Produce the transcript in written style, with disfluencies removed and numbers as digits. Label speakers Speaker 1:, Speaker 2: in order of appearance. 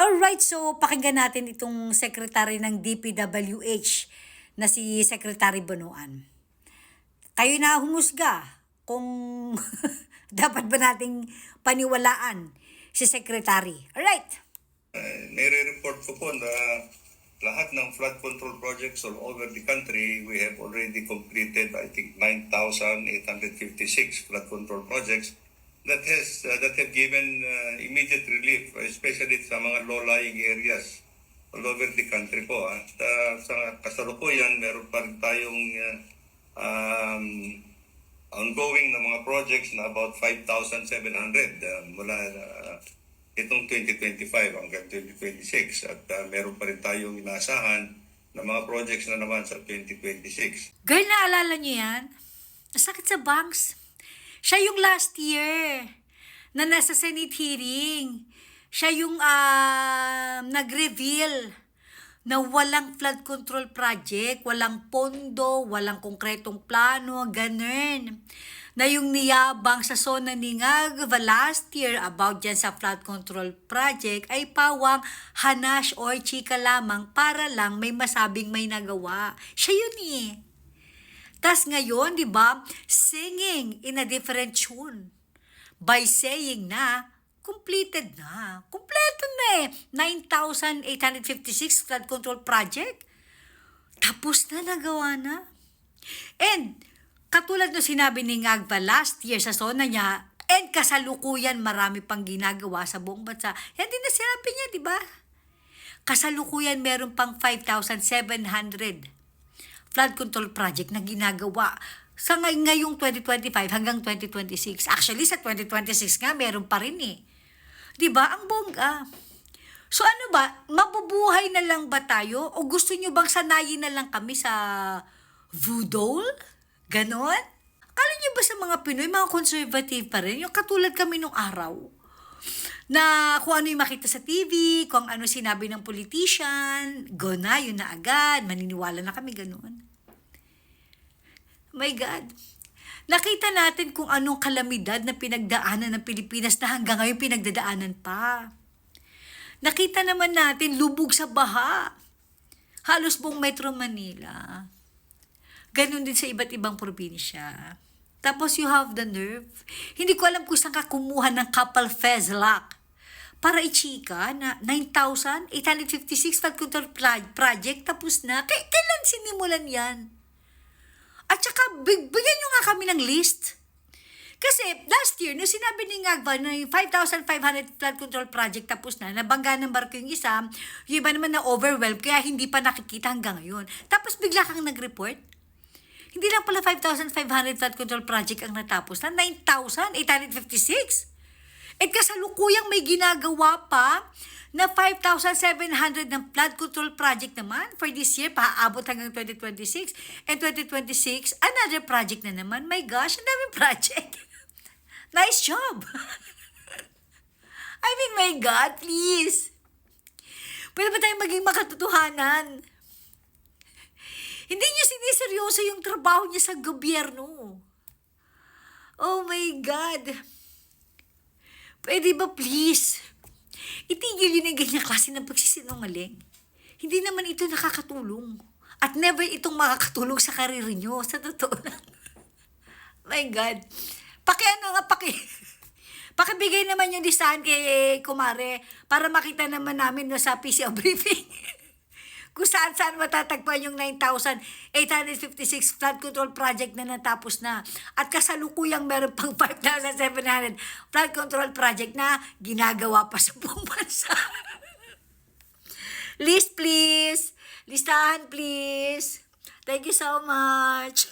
Speaker 1: Alright, so pakinggan natin itong secretary ng DPWH na si Secretary Bonoan. Kayo na humusga kung dapat ba nating paniwalaan si Secretary. Alright.
Speaker 2: Nire-report ko po na lahat ng flood control projects all over the country, we have already completed, I think, 9,856 flood control projects that have given immediate relief, especially sa mga low-lying areas all over the country po. At sa kasalukuyan, meron pa rin tayong ongoing na mga projects na about 5,700 mula itong 2025 hanggang 2026. At meron pa rin tayong inaasahan na mga projects na naman sa 2026.
Speaker 1: Girl, naalala niyo yan? Sakit sa banks. Siya yung last year na nasa Senate hearing. Siya yung nag-reveal na walang flood control project, walang pondo, walang konkretong plano, ganun. Na yung niyabang sa Sona Ningag last year about dyan sa flood control project ay pawang hanash or chika lamang para lang may masabing may nagawa. Siya yun eh. Tas ngayon, di ba, singing in a different tune by saying na completed na. Kompleto na eh. 9,856 flood control project. Tapos na, nagawa na. And katulad no sinabi ni Ngagba last year sa Sona niya, and kasalukuyan marami pang ginagawa sa buong bansa. Yan din na sinabi niya, di ba? Kasalukuyan meron pang 5,700 flood control project na ginagawa sa ngayong 2025 hanggang 2026. Actually, sa 2026 nga, meron pa rin eh. Diba? Ang bongga. So ano ba? Mabubuhay na lang ba tayo? O gusto nyo bang sanayin na lang kami sa voodoo? Ganon? Akala nyo ba sa mga Pinoy, mga conservative pa rin? Yung katulad kami nung araw na kung ano yung makita sa TV, kung ano sinabi ng politician, go na, yun na agad, maniniwala na kami, ganun. My God. Nakita natin kung anong kalamidad na pinagdaanan ng Pilipinas na hanggang ngayon pinagdadaanan pa. Nakita naman natin lubog sa baha. Halos buong Metro Manila. Ganun din sa iba't ibang probinsya. Tapos you have the nerve. Hindi ko alam kung saan ka kumuha ng couple fezlak para i-chika na 9,856 flood control project tapos na. Kailan sinimulan yan? At saka, bigyan nyo nga kami ng list. Kasi, last year, nung sinabi ni Ngagba na 5,500 flood control project tapos na, nabangga ng barko yung isa, yung iba naman na overwhelmed, kaya hindi pa nakikita hanggang ngayon. Tapos, bigla kang nag-report. Hindi lang pala 5,500 flood control project ang natapos na, 9,856. At kasalukuyang may ginagawa pa na 5,700 ng flood control project naman for this year, paaabot hanggang 2026. And 2026, another project na naman. My gosh, ang daming project. Nice job. I mean, my God, please. Pwede ba tayong maging makatotohanan? Hindi niya siniseryoso yung trabaho niya sa gobyerno. Oh my God. Pwede ba please? Itigil yun yung ganyang klase ng pagsisinungaling. Hindi naman ito nakakatulong. At never itong makakatulong sa karir nyo. Sa totoo lang. My God. Pakibigay naman yung listahan kay Kumare para makita naman namin no, sa PCO briefing. Kung saan matatagpuan yung 9,856 flood control project na natapos na. At kasalukuyang meron pang 5,700 flood control project na ginagawa pa sa buong bansa. List please. Listahan please. Thank you so much.